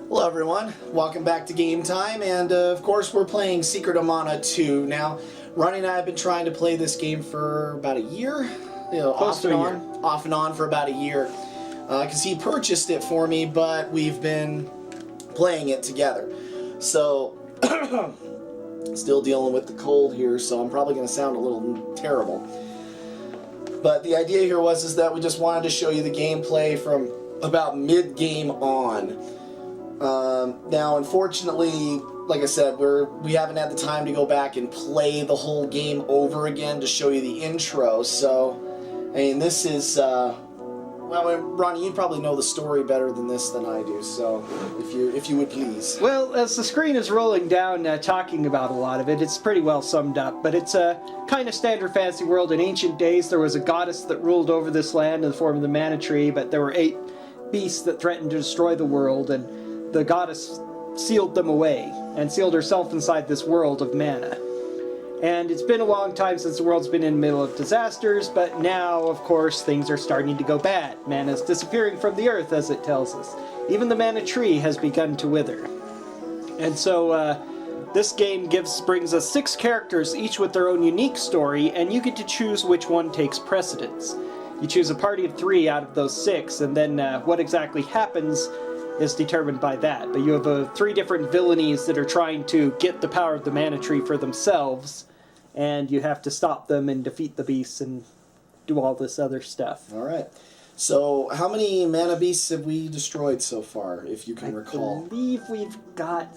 Hello everyone, welcome back to Game Time, and of course we're playing Secret of Mana 2. Now, Ronnie and I have been trying to play this game for about a year, off and on for about a year, because he purchased it for me, but we've been playing it together. So, still dealing with the cold here, so I'm probably going to sound a little terrible. But the idea here was that we just wanted to show you the gameplay from about mid-game on. Now, unfortunately, like I said, we haven't had the time to go back and play the whole game over again to show you the intro. So, I mean, this is, well, Ronnie, you probably know the story better than this than I do. So, if you would please. Well, as the screen is rolling down, talking about a lot of it, it's pretty well summed up. But it's a kind of standard fantasy world. In ancient days, there was a goddess that ruled over this land in the form of the mana tree, but there were 8 beasts that threatened to destroy the world, and the goddess sealed them away and sealed herself inside this world of mana. And it's been a long time since the world's been in the middle of disasters, but now, of course, things are starting to go bad. Mana's disappearing from the earth, as it tells us. Even the mana tree has begun to wither. And so, this game brings us 6 characters, each with their own unique story, and you get to choose which one takes precedence. You choose a party of 3 out of those 6, and then what exactly happens is determined by that. But you have 3 different villainies that are trying to get the power of the mana tree for themselves, and you have to stop them and defeat the beasts and do all this other stuff. Alright. So, how many mana beasts have we destroyed so far, if you can recall? I believe we've got...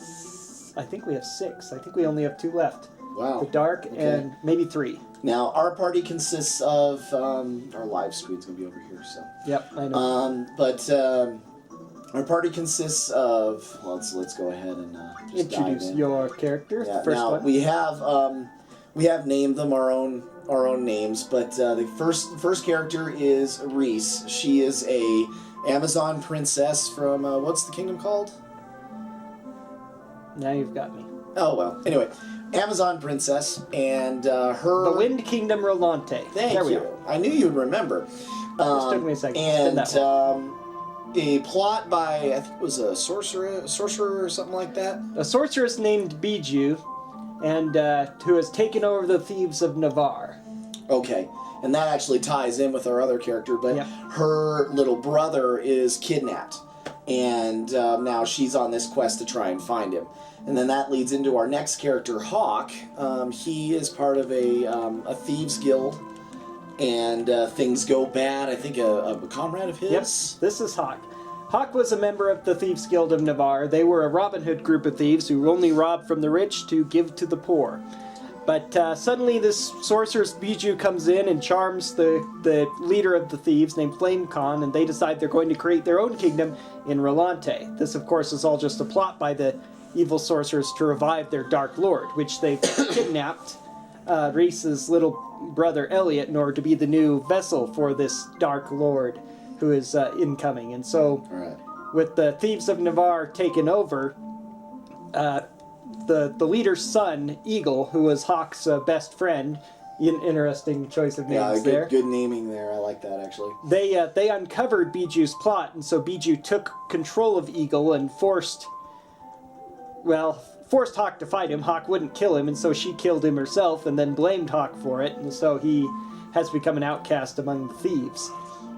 I think we have 6. I think we only have 2 left. Wow. The Dark and maybe 3. Now, our party consists of... our live screen's going to be over here, so... Yep, I know. Our party consists of... Let's go ahead and just introduce your character. Yeah, first now, one. we have named them our own names, but the first character is Reese. She is a Amazon princess from what's the kingdom called? Now you've got me. Oh well. Anyway, Amazon princess, and her the Wind Kingdom Rolante. Thank you. I knew you'd remember. Just took me a second. And a plot by, I think it was a sorcerer or something like that. A sorceress named Bijou, and who has taken over the thieves of Navarre. Okay, and that actually ties in with our other character, but her little brother is kidnapped, and now she's on this quest to try and find him. And then that leads into our next character, Hawk. He is part of a thieves guild, and things go bad. I think a comrade of his? Yep, this is Hawk. Hawk was a member of the Thieves Guild of Navarre. They were a Robin Hood group of thieves who only robbed from the rich to give to the poor. But suddenly this sorceress Bijou comes in and charms the leader of the thieves named Flame Khan, and they decide they're going to create their own kingdom in Rolante. This, of course, is all just a plot by the evil sorcerers to revive their Dark Lord, which they've kidnapped Reese's little brother Elliot in order to be the new vessel for this Dark Lord who is incoming. And so, with the Thieves of Navarre taken over, the leader's son, Eagle, who was Hawk's best friend, interesting choice of names there. Yeah, good naming there. I like that, actually. They uncovered Bijou's plot, and so Bijou took control of Eagle and forced Hawk to fight him. Hawk wouldn't kill him, and so she killed him herself and then blamed Hawk for it, and so he has become an outcast among the thieves.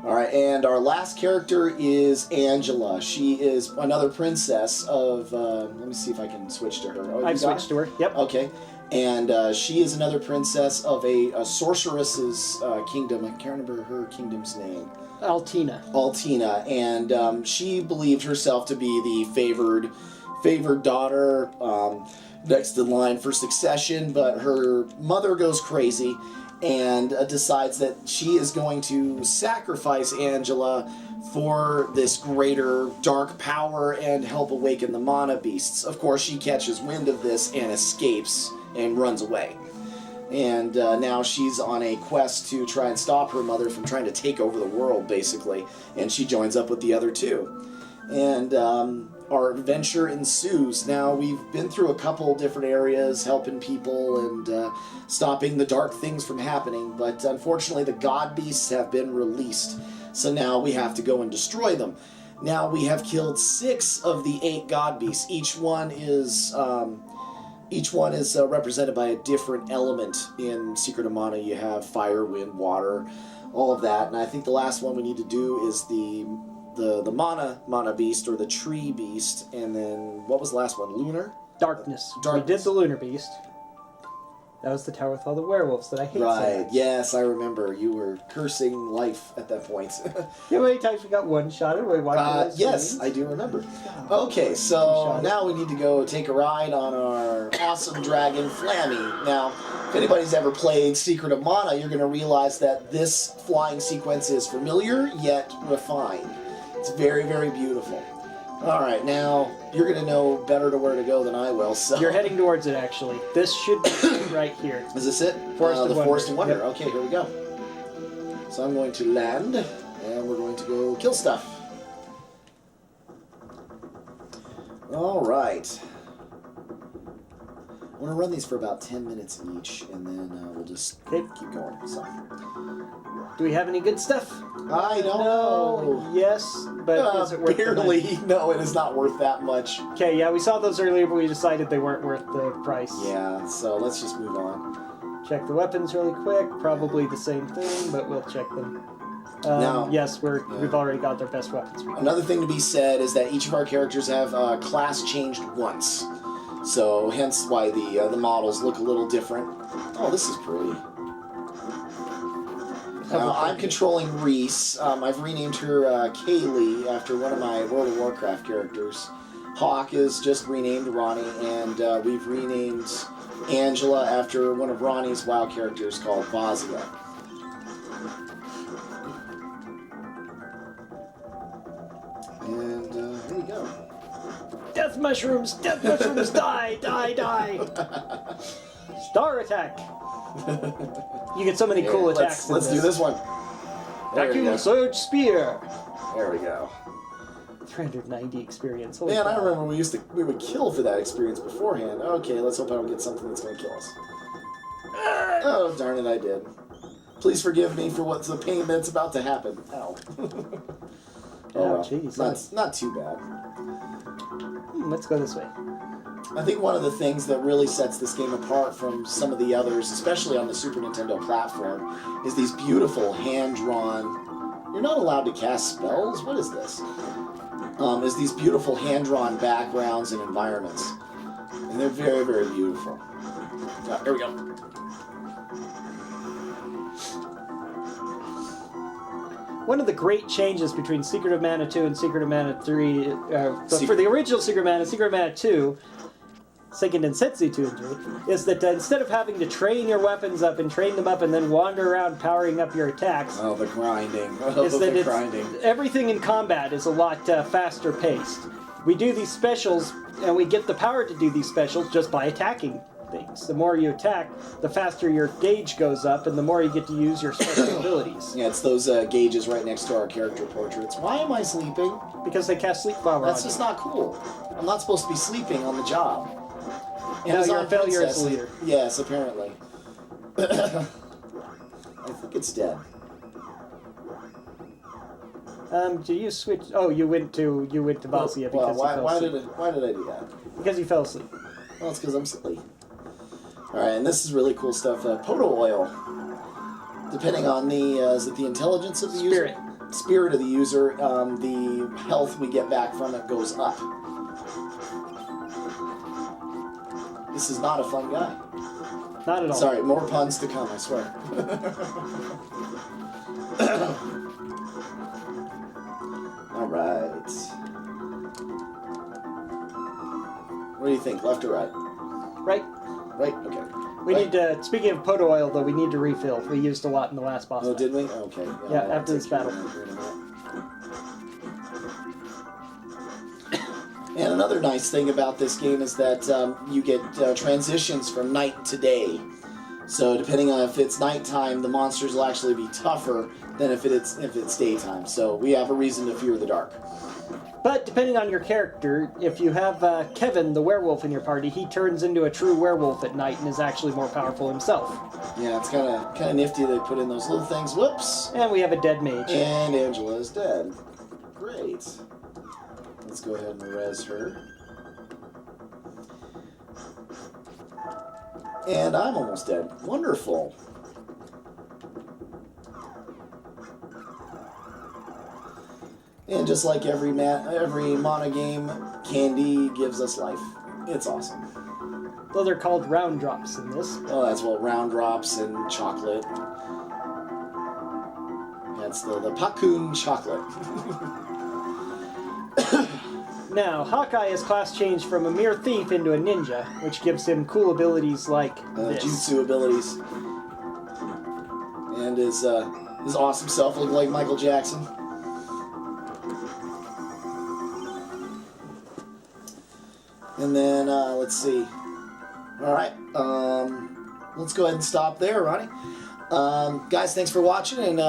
Alright, and our last character is Angela. She is another princess of... let me see if I can switch to her. Oh, I've switched to her, yep. Okay. And she is another princess of a sorceress's kingdom. I can't remember her kingdom's name. Altina. And she believed herself to be the favored daughter, next in line for succession, but her mother goes crazy and decides that she is going to sacrifice Angela for this greater dark power and help awaken the mana beasts. Of course, she catches wind of this and escapes and runs away. And now she's on a quest to try and stop her mother from trying to take over the world, basically. And she joins up with the other 2. And our adventure ensues. Now, we've been through a couple different areas, helping people and stopping the dark things from happening, but unfortunately the god beasts have been released. So now we have to go and destroy them. Now we have killed 6 of the 8 god beasts. Each one is represented by a different element in Secret of Mana. You have fire, wind, water, all of that. And I think the last one we need to do is the mana beast, or the tree beast. And then what was the last one? Lunar? Darkness. Darkness. We did the lunar beast. That was the tower with all the werewolves that I hate so Right, much. yes, I remember. You were cursing life at that point. You know how many times we got one shot and we watched yes, I do remember. Okay, so now we need to go take a ride on our awesome dragon, Flammy. Now, if anybody's ever played Secret of Mana, you're going to realize that this flying sequence is familiar, yet refined. It's very, very beautiful. Alright, now, you're going to know better to where to go than I will, so... You're heading towards it, actually. This should be right here. Is this it? Forest of the Wonder. Forest of Wonder. Yep. Okay, here we go. So I'm going to land, and we're going to go kill stuff. Alright. I want to run these for about 10 minutes each, and then we'll just keep going. So. Do we have any good stuff? I don't know. Yes, but is it worth the money? Barely. No, it is not worth that much. Okay, yeah, we saw those earlier, but we decided they weren't worth the price. Yeah, so let's just move on. Check the weapons really quick. Probably the same thing, but we'll check them. Yes, we've already got their best weapons. Another thing to be said is that each of our characters have class changed once. So, hence why the models look a little different. Oh, this is pretty. I'm controlling Reese. I've renamed her Kaylee after one of my World of Warcraft characters. Hawk is just renamed Ronnie, and we've renamed Angela after one of Ronnie's WoW characters called Vazia. And here we go. Death mushrooms, die, die, die. Star attack. You get so many cool attacks. Let's do this one. Vacuum surge spear. There we go. 390 experience. Holy Man, I cow. remember we would kill for that experience beforehand. Okay, let's hope I don't get something that's going to kill us. Oh, darn it, I did. Please forgive me for what's the pain that's about to happen. Ow. Oh, jeez. Not too bad. Let's go this way. I think one of the things that really sets this game apart from some of the others, especially on the Super Nintendo platform, is these beautiful hand-drawn... You're not allowed to cast spells? What is this? Is these beautiful hand-drawn backgrounds and environments. And they're very, very beautiful. Oh, here we go. One of the great changes between Secret of Mana 2 and Secret of Mana 3, for the original Secret of Mana 2, Seiken Densetsu 2 and 3, is that instead of having to train your weapons up and train them up and then wander around powering up your attacks, Oh, the grinding. Everything in combat is a lot faster paced. We do these specials, and we get the power to do these specials just by attacking things. The more you attack, the faster your gauge goes up, and the more you get to use your special abilities. Yeah, it's those gauges right next to our character portraits. Why am I sleeping? Because they cast Sleep Flower That's on just you. not cool. I'm not supposed to be sleeping on the job. No, you're a Amazon failure as Princess- a leader. Yes, apparently. I think it's dead. Do you switch? Oh, you went to Vazia because you fell asleep. Why did I do that? Because you fell asleep. Well, it's because I'm silly. Alright, and this is really cool stuff. Poto oil. Depending on the, is it the intelligence of the Spirit. user? Spirit of the user, the health we get back from it goes up. This is not a fun guy. Not at all. Sorry, more puns to come, I swear. Alright. What do you think, left or right? Right? Right? Okay. We Right. need to, speaking of Poto oil, though, we need to refill. We used a lot in the last boss Oh, fight. did we? Okay. Yeah, I'll after this take care of battle. that here in a minute. And another nice thing about this game is that you get transitions from night to day. So depending on if it's nighttime, the monsters will actually be tougher than if it's daytime. So we have a reason to fear the dark. But depending on your character, if you have Kevin, the werewolf, in your party, he turns into a true werewolf at night and is actually more powerful himself. Yeah, it's kind of nifty they put in those little things. Whoops! And we have a dead mage. And Angela is dead. Great. Let's go ahead and res her. And I'm almost dead. Wonderful. And just like every mana game, candy gives us life. It's awesome. Though they're called round drops in this. Oh, that's what round drops and chocolate. That's the Pakun chocolate. Now, Hawkeye is class changed from a mere thief into a ninja, which gives him cool abilities like this. Jutsu abilities. And his awesome self looking like Michael Jackson. And then, let's see. Alright, let's go ahead and stop there, Ronnie. Guys, thanks for watching, and